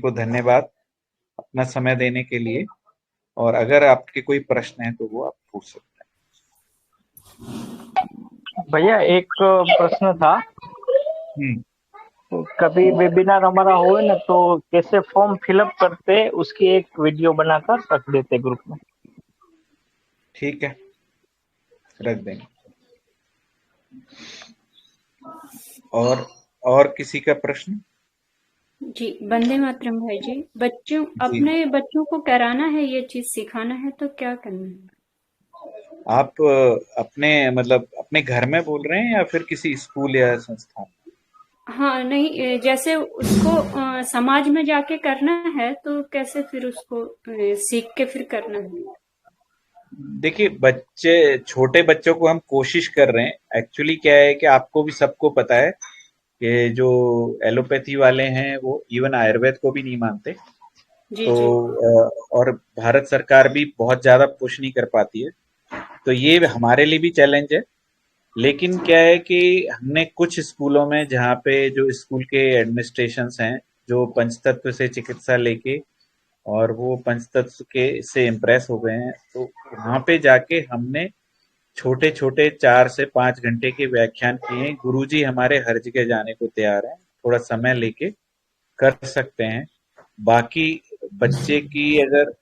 को धन्यवाद अपना समय देने के लिए। और अगर आपके कोई प्रश्न है तो वो आप पूछ सकते भैया एक प्रश्न था। हैं। कभी वेबिनार हमारा हो ना तो कैसे फॉर्म फिलअप करते उसकी एक वीडियो बनाकर रख देते ग्रुप में। ठीक है, रख देंगे। और और किसी का प्रश्न? जी, वंदे मातरम भाई जी। बच्चों जी, अपने बच्चों को कराना है, ये चीज सिखाना है तो क्या करना है? आप अपने मतलब अपने घर में बोल रहे हैं या फिर किसी स्कूल या संस्थान? हाँ नहीं, जैसे उसको समाज में जाके करना है तो कैसे फिर उसको सीख के फिर करना है? देखिए, बच्चे, छोटे बच्चों को हम कोशिश कर रहे हैं। एक्चुअली क्या है कि आपको भी सबको पता है कि जो एलोपैथी वाले हैं वो इवन आयुर्वेद को भी नहीं मानते। जी तो जी। और भारत सरकार भी बहुत ज्यादा पुश नहीं कर पाती है। तो ये हमारे लिए भी चैलेंज है। लेकिन क्या है कि हमने कुछ स्कूलों में, जहाँ पे जो स्कूल के एडमिनिस्ट्रेशंस हैं, जो पंचतत्व से चिकित्सा लेके और वो पंचतत्व के से इम्प्रेस हो गए हैं, तो वहाँ पे जाके हमने छोटे छोटे 4 से 5 घंटे के व्याख्यान किए हैं। गुरुजी हमारे हर जगह जाने को तैयार हैं, थोड़ा समय लेके कर सकते हैं। बाकी बच्चे की अगर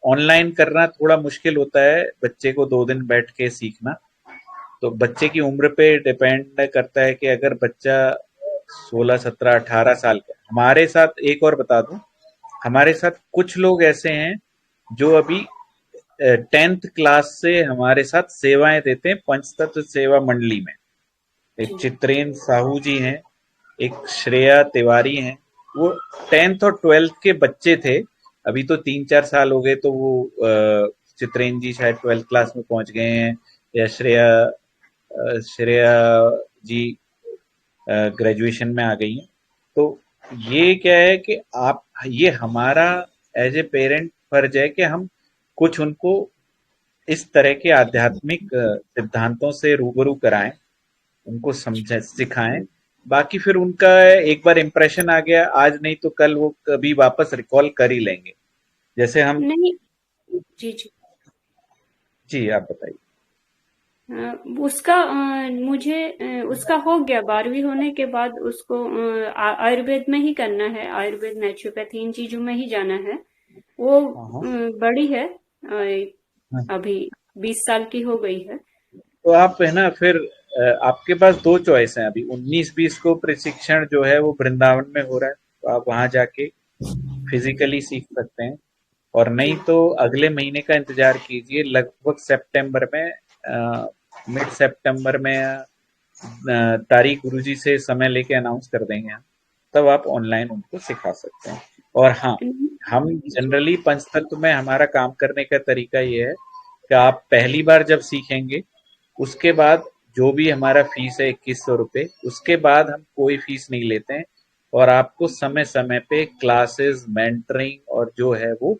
ऑनलाइन करना थोड़ा मुश्किल होता है, बच्चे को 2 दिन बैठ के सीखना। तो बच्चे की उम्र पे डिपेंड करता है कि अगर बच्चा 16, 17, 18 साल का, हमारे साथ एक और बता दूं, हमारे साथ कुछ लोग ऐसे हैं जो अभी 10th क्लास से हमारे साथ सेवाएं देते हैं पंचतत्व सेवा मंडली में। एक जी चित्रेंद्र साहू जी हैं, एक श्रेया तिवारी हैं। वो 10th और 12th के बच्चे थे। अभी तो 3, 4 साल हो गए, तो वो चित्रेंद्र जी शायद 12th क्लास में पहुंच गए हैं, या श्रेया जी ग्रेजुएशन में आ गई हैं। तो ये क्या है कि आप, ये हमारा एज ए पेरेंट फर्ज है कि हम कुछ उनको इस तरह के आध्यात्मिक सिद्धांतों से रूबरू कराएं, उनको समझ सिखाएं। बाकी फिर उनका एक बार इम्प्रेशन आ गया, आज नहीं तो कल वो कभी वापस रिकॉल कर ही लेंगे। जैसे हम। नहीं। जी जी। जी, आप बताइए। उसका मुझे उसका हो गया, 12वीं होने के बाद उसको आयुर्वेद में ही करना है, आयुर्वेद नेचुरोपैथी इन चीजों में ही जाना है। वो हाँ हाँ। बड़ी है, हाँ। अभी 20 साल की हो गई है। तो आप है ना फिर, आपके पास दो चॉइस हैं अभी। 19-20 को प्रशिक्षण जो है वो वृंदावन में हो रहा है, तो आप वहां जाके फिजिकली सीख सकते हैं। और नहीं जी तो अगले महीने का इंतजार कीजिए, लगभग सितंबर में, मिड सितंबर में, तारीख गुरुजी से समय लेके अनाउंस कर देंगे हम। तब आप ऑनलाइन उनको सिखा सकते हैं। और हाँ, हम जी। जनरली पंचतत्व में हमारा काम करने का तरीका ये है कि आप पहली बार जब सीखेंगे, उसके बाद जो भी हमारा फीस है 2100 रुपये, उसके बाद हम कोई फीस नहीं लेते हैं। और आपको समय समय पे क्लासेस, मेंटरिंग और जो है वो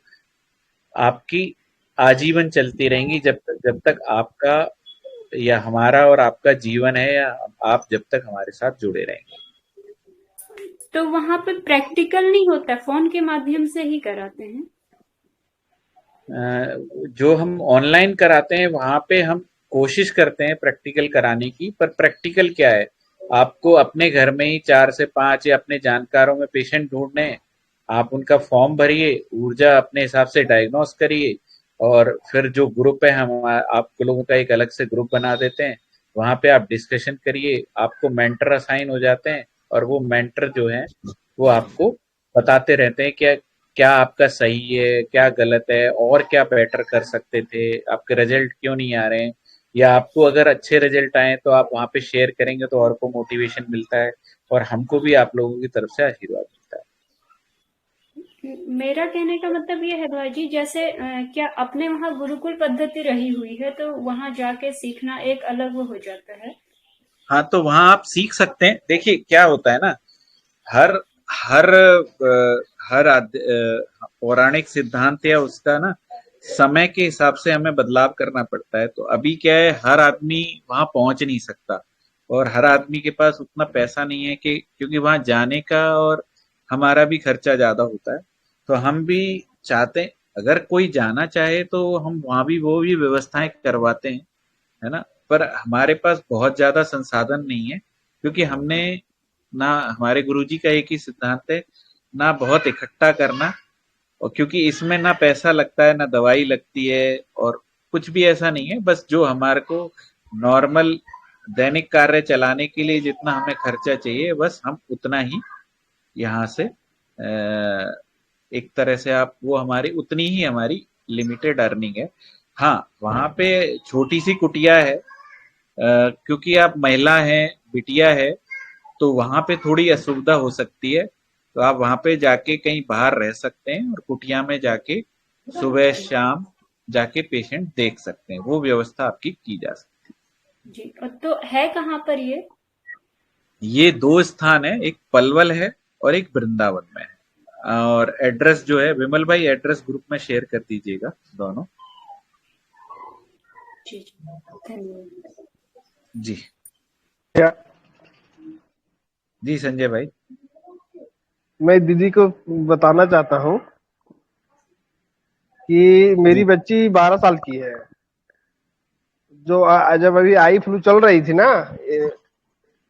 आपकी आजीवन चलती रहेंगी, जब तक आपका या हमारा और आपका जीवन है, या आप जब तक हमारे साथ जुड़े रहेंगे। तो वहां पे प्रैक्टिकल नहीं होता, फोन के माध्यम से ही कराते हैं? जो हम ऑनलाइन कराते हैं वहां पे हम कोशिश करते हैं प्रैक्टिकल कराने की, पर प्रैक्टिकल क्या है, आपको अपने घर में ही 4 से 5 या अपने जानकारों में पेशेंट ढूंढने हैं। आप उनका फॉर्म भरिए, ऊर्जा अपने हिसाब से डायग्नोस करिए, और फिर जो ग्रुप है, हम आप लोगों का एक अलग से ग्रुप बना देते हैं। वहां पे आप डिस्कशन करिए, आपको मेंटर असाइन हो जाते हैं। और वो मेंटर जो है वो आपको बताते रहते हैं क्या क्या आपका सही है, क्या गलत है, और क्या बेटर कर सकते थे, आपके रिजल्ट क्यों नहीं आ रहे हैं। या आपको अगर अच्छे रिजल्ट आए तो आप वहाँ पे शेयर करेंगे तो और को मोटिवेशन मिलता है, और हमको भी आप लोगों की तरफ से आशीर्वाद मिलता है। मेरा कहने का मतलब ये है भाई जी, जैसे क्या अपने वहाँ गुरुकुल पद्धति रही हुई है तो वहां जाके सीखना एक अलग वो हो जाता है। हाँ, तो वहाँ आप सीख सकते हैं। देखिए क्या होता है ना, हर हर पौराणिक सिद्धांत या उसका ना समय के हिसाब से हमें बदलाव करना पड़ता है। तो अभी क्या है, हर आदमी वहां पहुंच नहीं सकता, और हर आदमी के पास उतना पैसा नहीं है कि, क्योंकि वहां जाने का और हमारा भी खर्चा ज्यादा होता है। तो हम भी चाहते हैं, अगर कोई जाना चाहे तो हम वहाँ भी वो भी व्यवस्थाएं करवाते हैं, है ना। पर हमारे पास बहुत ज्यादा संसाधन नहीं है, क्योंकि हमने ना, हमारे गुरुजी का एक ही सिद्धांत है, ना बहुत इकट्ठा करना, और क्योंकि इसमें ना पैसा लगता है ना दवाई लगती है, और कुछ भी ऐसा नहीं है, बस जो हमारे को नॉर्मल दैनिक कार्य चलाने के लिए जितना हमें खर्चा चाहिए, बस हम उतना ही यहाँ से एक तरह से आप वो हमारी उतनी ही हमारी लिमिटेड अर्निंग है। हाँ, वहाँ पे छोटी सी कुटिया है, क्योंकि आप महिला हैं, बिटिया है, तो वहाँ पे थोड़ी असुविधा हो सकती है, तो आप वहाँ पे जाके कहीं बाहर रह सकते हैं और कुटिया में जाके सुबह शाम जाके पेशेंट देख सकते हैं, वो व्यवस्था आपकी की जा सकती जी। तो है कहाँ पर ये? है। ये दो स्थान है, एक पलवल है और एक वृंदावन में है। और एड्रेस जो है, विमल भाई एड्रेस ग्रुप में शेयर कर दीजिएगा दोनों। जी जी, धन्यवाद। जी क्या जी संजय भाई। मैं दीदी को बताना चाहता हूँ कि मेरी जी बच्ची 12 साल की है। जो जब अभी आई फ्लू चल रही थी ना,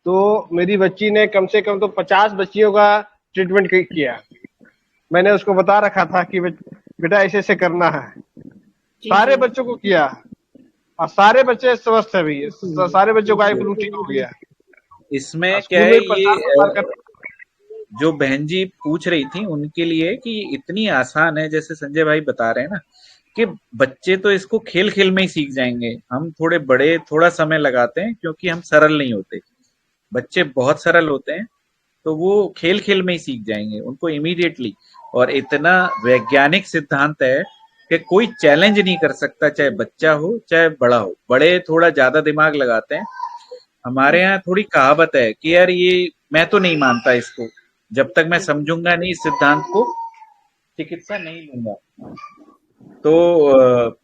तो मेरी बच्ची ने कम से कम तो 50 बच्चियों का ट्रीटमेंट किया। मैंने उसको बता रखा था कि बेटा ऐसे ऐसे करना है। जी सारे जी। बच्चों को किया और सारे बच्चे स्वस्थ है भी। सारे बच्चों का आई फ्लू ठीक हो गया। इसमें क्या स्कूल है, में ये प्रचार प्रसार कर। जो बहन जी पूछ रही थी उनके लिए कि इतनी आसान है, जैसे संजय भाई बता रहे हैं ना, कि बच्चे तो इसको खेल खेल में ही सीख जाएंगे। हम थोड़े बड़े थोड़ा समय लगाते हैं, क्योंकि हम सरल नहीं होते, बच्चे बहुत सरल होते हैं, तो वो खेल खेल में ही सीख जाएंगे उनको इमीडिएटली। और इतना वैज्ञानिक सिद्धांत है कि कोई चैलेंज नहीं कर सकता, चाहे बच्चा हो चाहे बड़ा हो। बड़े थोड़ा ज्यादा दिमाग लगाते हैं। हमारे यहाँ थोड़ी कहावत है कि यार ये मैं तो नहीं मानता इसको, जब तक मैं समझूंगा नहीं इस सिद्धांत को चिकित्सा नहीं लूंगा। तो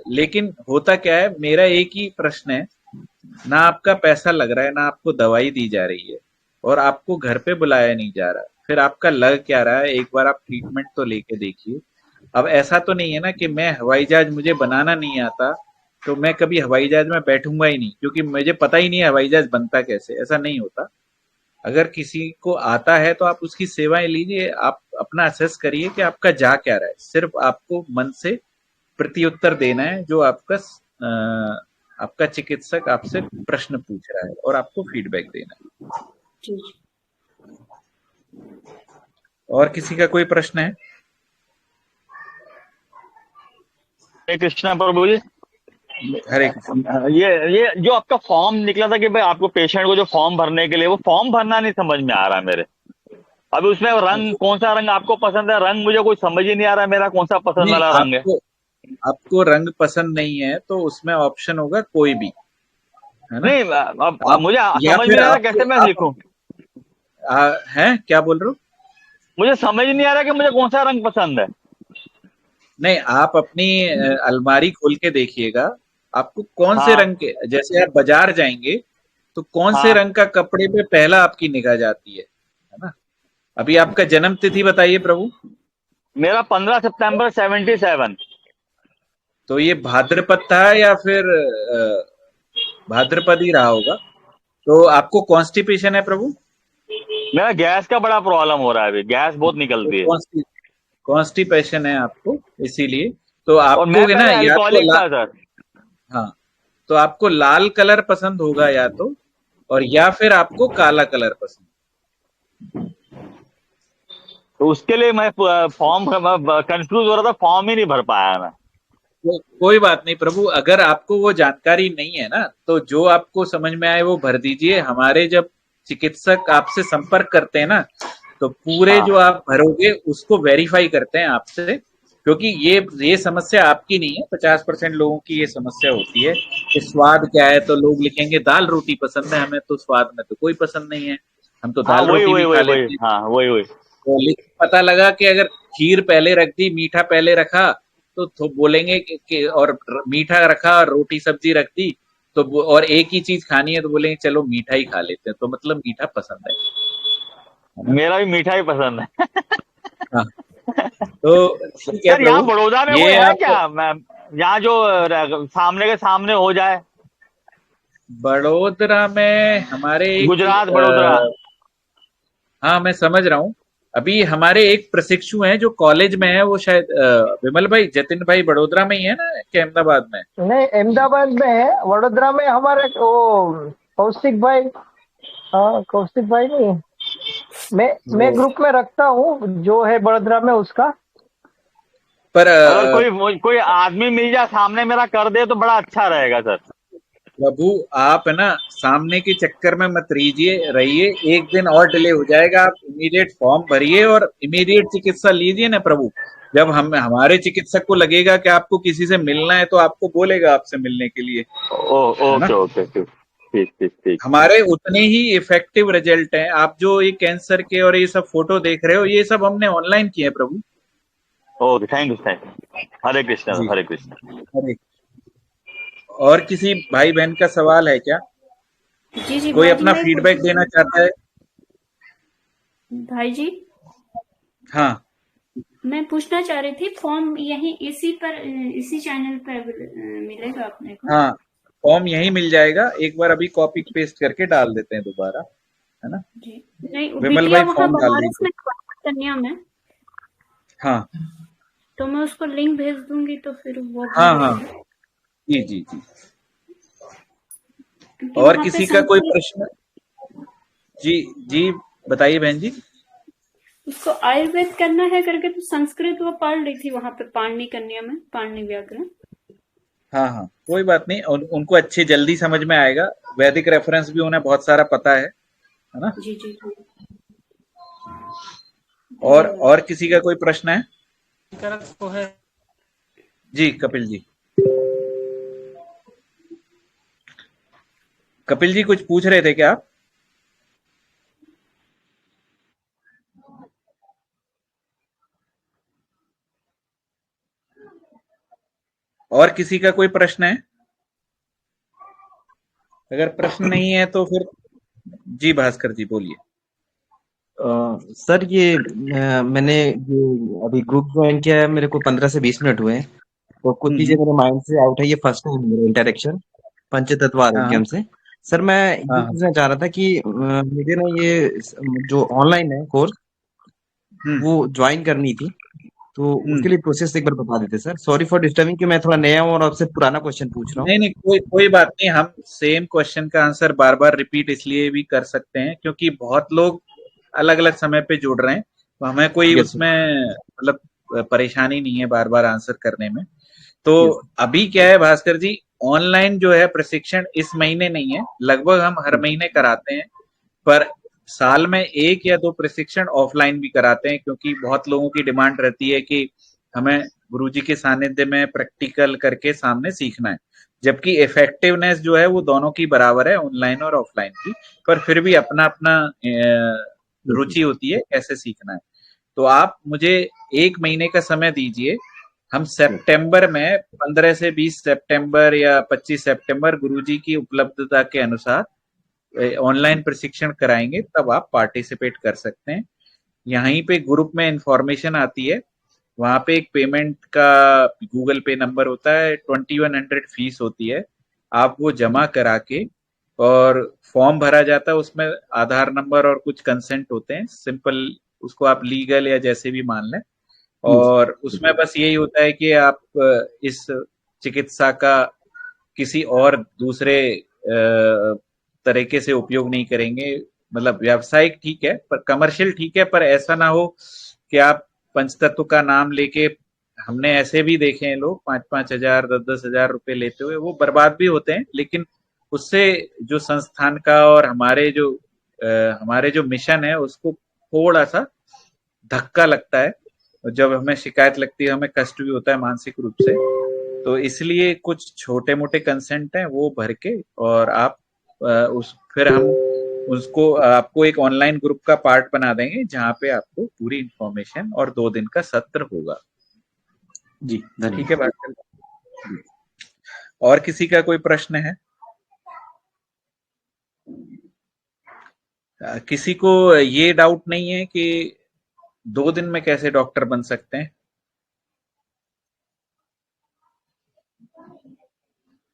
लेकिन होता क्या है, मेरा एक ही प्रश्न है, ना आपका पैसा लग रहा है, ना आपको दवाई दी जा रही है, और आपको घर पे बुलाया नहीं जा रहा, फिर आपका लग क्या रहा है? एक बार आप ट्रीटमेंट तो लेके देखिए। अब ऐसा तो नहीं है ना कि मैं हवाई जहाज मुझे बनाना नहीं आता, तो मैं कभी हवाई जहाज में बैठूंगा ही नहीं, क्योंकि मुझे पता ही नहीं है हवाई जहाज बनता कैसे, ऐसा नहीं होता। अगर किसी को आता है तो आप उसकी सेवाएं लीजिए, आप अपना असेस करिए कि आपका जा क्या रहा है, सिर्फ आपको मन से प्रत्युत्तर देना है जो आपका चिकित्सक आपसे प्रश्न पूछ रहा है, और आपको फीडबैक देना है। जी जी। और किसी का कोई प्रश्न है? हरे कृष्णा प्रभु जी। हरे कृष्ण। ये जो आपका फॉर्म निकला था कि भाई आपको पेशेंट को जो फॉर्म भरने के लिए, वो फॉर्म भरना नहीं समझ में आ रहा है मेरे। अभी उसमें रंग, कौन सा रंग आपको पसंद है? रंग मुझे कोई समझ ही नहीं आ रहा है मेरा कौन सा पसंद नहीं, वाला रंग है। आपको रंग पसंद नहीं है तो उसमें ऑप्शन होगा कोई भी, है ना। नहीं, अब आप मुझे या समझ में फिर नहीं आ रहा आपको कैसे मैं आप लिखूं। हैं क्या बोल रहे हो? मुझे समझ नहीं आ रहा कि मुझे कौन सा रंग पसंद है। नहीं, आप अपनी अलमारी खोल के देखिएगा, आपको कौन से हाँ रंग के, जैसे आप बाजार जाएंगे तो कौन से हाँ। रंग का कपड़े पे पहला आपकी निगाह जाती है ना। अभी आपका जन्म तिथि बताइए प्रभु। मेरा 15 सितंबर 77। तो ये भाद्रपद था या फिर भाद्रपद ही रहा होगा। तो आपको कॉन्स्टिपेशन है प्रभु? मेरा गैस का बड़ा प्रॉब्लम हो रहा है, अभी गैस बहुत तो निकलती है। कॉन्स्टिपेशन है आपको, इसीलिए तो और मैं आपको है ना, पहले या तो अल्कोहलिक था सर। हाँ, तो आपको लाल कलर पसंद होगा या तो, और या फिर आपको काला कलर पसंद। तो उसके लिए मैं फॉर्म कंफ्यूज हो रहा था, फॉर्म ही नहीं भर पाया मैं। तो कोई बात नहीं प्रभु, अगर आपको वो जानकारी नहीं है ना, तो जो आपको समझ में आए वो भर दीजिए। हमारे जब चिकित्सक आपसे संपर्क करते हैं ना, तो पूरे हाँ जो आप भरोगे उसको वेरीफाई करते हैं आपसे, क्योंकि ये समस्या आपकी नहीं है, 50% लोगों की ये समस्या होती है कि स्वाद क्या है, तो लोग लिखेंगे दाल रोटी पसंद है हमें, तो स्वाद में तो कोई पसंद नहीं है, हम तो हाँ, दाल वही रोटी वही भी वही खा वही, लेते हैं। हाँ वही वही। तो पता लगा कि अगर खीर पहले रख दी, मीठा पहले रखा, तो बोलेंगे और मीठा रखा और रोटी सब्जी रख दी, तो और एक ही चीज खानी है तो बोलेंगे चलो मीठा ही खा लेते हैं, तो मतलब मीठा पसंद है ना। मेरा भी मीठा ही पसंद है। हाँ, तो ठीक है सर यहाँ प्रभु, बड़ौदा में कोई ये है आप क्या यहाँ जो सामने के सामने हो जाए? बड़ोदरा में हमारे एक गुजरात बड़ोदरा। हाँ मैं समझ रहा हूँ। अभी हमारे एक प्रशिक्षु हैं जो कॉलेज में है, वो शायद विमल भाई, जतिन भाई बड़ोदरा में ही है ना कि अहमदाबाद में? नहीं, अहमदाबाद में है। वडोदरा में हमारे वो कौशिक भाई। हाँ, कौशिक भाई नहीं। मैं वो ग्रुप में रखता हूँ जो है बड़ोदरा में उसका। पर अगर कोई आदमी मिल जाए सामने मेरा कर दे तो बड़ा अच्छा रहेगा सर। प्रभु आप है ना सामने के चक्कर में मत रहिए रहिए, एक दिन और डिले हो जाएगा। आप इमीडिएट फॉर्म भरिए और इमीडिएट चिकित्सा लीजिए ना प्रभु। जब हम हमारे चिकित्सक को लगेगा कि आपको किसी से मिलना है तो आपको बोलेगा आपसे मिलने के लिए, ओ है ना? ओके ओके ठीक ठीक ठीक ठीक। हमारे उतने ही इफेक्टिव रिजल्ट हैं। आप जो ये कैंसर के और ये सब फोटो देख रहे हो, ये सब हमने ऑनलाइन किए हैं प्रभु। Okay thank you. Hare Krishna ji, Hare Krishna. अरे और किसी भाई बहन का सवाल है क्या? जी जी कोई भाई जी, अपना मैं फीडबैक देना चाहता है? भाई जी हाँ मैं पूछना चाह रही थी, फॉर्म यही इसी चैनल पर मिलेगा अपने को? हाँ, फॉर्म यहीं मिल जाएगा। एक बार अभी कॉपी पेस्ट करके डाल देते हैं दोबारा, है ना? जी नहीं, वो विमल बिटिया भाई वहाँ फॉर्म डाल बनारस दीजिए। में कन्या में, हाँ तो मैं उसको लिंक भेज दूंगी तो फिर वो भर हाँ हाँ, लेगी, जी जी जी। क्योंकि और वहाँ पे किसी का कोई संस्कृत। प्रश्न? जी जी, बताइए बहन जी। उसको आयुर्वेद करना है करके तो संस्कृत वो पढ़ रही थी वहां पे, पाणिनि कन्या में, पाणिनि व्याकरण। हाँ हाँ, कोई बात नहीं, उनको अच्छे जल्दी समझ में आएगा। वैदिक रेफरेंस भी उन्हें बहुत सारा पता है ना? जी जी जी, और धन्यवाद। किसी का कोई प्रश्न है? जी कपिल जी, कपिल जी कुछ पूछ रहे थे क्या आप? और किसी का कोई प्रश्न है? अगर प्रश्न नहीं है तो फिर जी भास्कर जी बोलिए। सर ये मैंने जो अभी ग्रुप ज्वाइन किया है, मेरे को 15 से 20 मिनट हुए हैं। तो कुछ चीजें हम्म, मेरे माइंड से आउट है। ये फर्स्ट टाइम मेरा इंटरेक्शन पंचतत्व हाँ आरोग्यम से। सर मैं ये हाँ पूछना चाह रहा था कि मुझे ना ये जो ऑनलाइन है कोर्स हम्म वो ज्वाइन करनी थी। तो हम्म। उसके लिए प्रोसेस एक बार बता देते सर। सॉरी फॉर डिस्टर्बिंग कि मैं थोड़ा नया हूँ और आपसे पुराना क्वेश्चन पूछ रहा हूँ। नहीं नहीं, कोई कोई बात नहीं। हम सेम क्वेश्चन का आंसर बार बार रिपीट इसलिए भी कर सकते हैं क्योंकि बहुत लोग अलग अलग समय पे जुड़ रहे हैं, तो हमें कोई यस सर। उसमें मतलब परेशानी नहीं है बार बार आंसर करने में। तो यस अभी क्या है भास्कर जी, ऑनलाइन जो है प्रशिक्षण इस महीने नहीं है, लगभग हम हर महीने कराते हैं। पर साल में एक या दो प्रशिक्षण ऑफलाइन भी कराते हैं क्योंकि बहुत लोगों की डिमांड रहती है कि हमें गुरुजी के सानिध्य में प्रैक्टिकल करके सामने सीखना है। जबकि इफेक्टिवनेस जो है वो दोनों की बराबर है, ऑनलाइन और ऑफलाइन की। पर फिर भी अपना अपना यस रुचि होती है कैसे सीखना है। तो आप मुझे एक महीने का समय दीजिए। हम यस सितंबर में 15 से 20 सितंबर या 25 सितंबर गुरुजी की उपलब्धता के अनुसार ऑनलाइन प्रशिक्षण कराएंगे, तब आप पार्टिसिपेट कर सकते हैं। यहीं पे ग्रुप में इंफॉर्मेशन आती है, वहां पे एक पेमेंट का गूगल पे नंबर होता है, 2100 फीस होती है। आप वो जमा करा के और फॉर्म भरा जाता है, उसमें आधार नंबर और कुछ कंसेंट होते हैं, सिंपल। उसको आप लीगल या जैसे भी मान लें। यस और उसमें बस यही होता है कि आप इस चिकित्सा का किसी और दूसरे तरीके से उपयोग नहीं करेंगे। मतलब व्यावसायिक ठीक है, पर कमर्शियल ठीक है, पर ऐसा ना हो कि आप पंचतत्व का नाम लेके, हमने ऐसे भी देखे हैं लोग 5-5 हजार 10-10 हजार रुपए लेते हुए, वो बर्बाद भी होते हैं। लेकिन उससे जो संस्थान का और हमारे जो मिशन है उसको थोड़ा सा धक्का लगता है। और जब हमें शिकायत लगती है, हमें कष्ट भी होता है मानसिक रूप से। तो इसलिए कुछ छोटे मोटे कंसेंट हैं वो भर के, और आप उस फिर हम उसको आपको एक ऑनलाइन ग्रुप का पार्ट बना देंगे जहां पे आपको पूरी इंफॉर्मेशन और 2 दिन का सत्र होगा। जी ठीक है धन्यवाद। बात। और किसी का कोई प्रश्न है? किसी को ये डाउट नहीं है कि 2 दिन में कैसे डॉक्टर बन सकते हैं?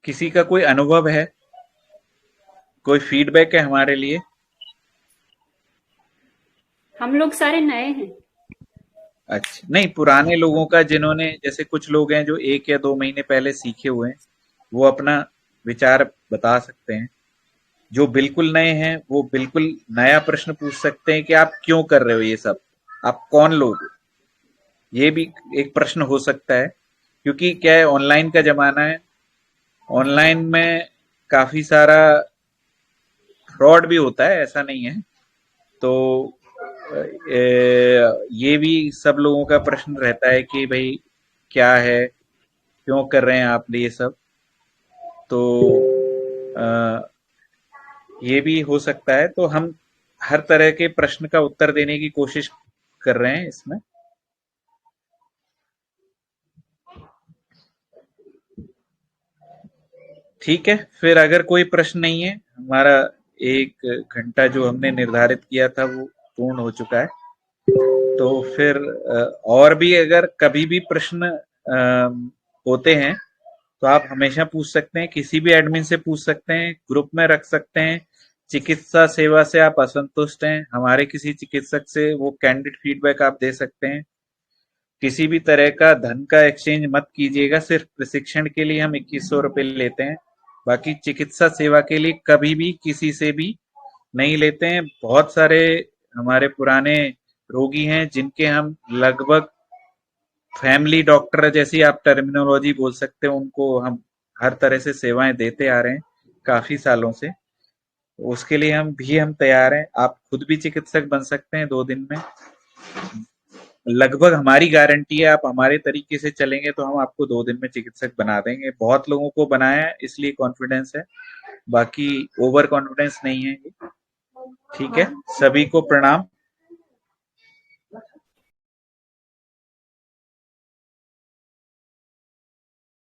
किसी का कोई अनुभव है, कोई फीडबैक है हमारे लिए? हम लोग सारे नए हैं। अच्छा, नहीं पुराने लोगों का, जिन्होंने, जैसे कुछ लोग हैं जो 1 या 2 महीने पहले सीखे हुए हैं, वो अपना विचार बता सकते हैं। जो बिल्कुल नए हैं वो बिल्कुल नया प्रश्न पूछ सकते हैं कि आप क्यों कर रहे हो ये सब, आप कौन लोग हो? ये भी एक प्रश्न हो सकता है, क्योंकि क्या है, ऑनलाइन का जमाना है। ऑनलाइन में काफी सारा फ्रॉड भी होता है, ऐसा नहीं है। तो ये भी सब लोगों का प्रश्न रहता है कि भाई क्या है, क्यों कर रहे हैं आप ये सब। तो अ, ये भी हो सकता है। तो हम हर तरह के प्रश्न का उत्तर देने की कोशिश कर रहे हैं इसमें। ठीक है, फिर अगर कोई प्रश्न नहीं है, हमारा 1 घंटा जो हमने निर्धारित किया था वो पूर्ण हो चुका है। तो फिर और भी अगर कभी भी प्रश्न होते हैं तो आप हमेशा पूछ सकते हैं, किसी भी एडमिन से पूछ सकते हैं, ग्रुप में रख सकते हैं। चिकित्सा सेवा से आप असंतुष्ट हैं, हमारे किसी चिकित्सक से वो कैंडिड फीडबैक आप दे सकते हैं। किसी भी तरह का धन का एक्सचेंज मत कीजिएगा, सिर्फ प्रशिक्षण के लिए हम 2100 रुपये लेते हैं। बाकी चिकित्सा सेवा के लिए कभी भी किसी से भी नहीं लेते हैं। बहुत सारे हमारे पुराने रोगी हैं जिनके हम लगभग फैमिली डॉक्टर जैसी आप टर्मिनोलॉजी बोल सकते हैं, उनको हम हर तरह से सेवाएं देते आ रहे हैं काफी सालों से। उसके लिए हम तैयार हैं। आप खुद भी चिकित्सक बन सकते हैं 2 दिन में, लगभग हमारी गारंटी है। आप हमारे तरीके से चलेंगे तो हम आपको 2 दिन में चिकित्सक बना देंगे। बहुत लोगों को बनाया है, इसलिए कॉन्फिडेंस है, बाकी ओवर कॉन्फिडेंस नहीं है। ठीक है, सभी को प्रणाम।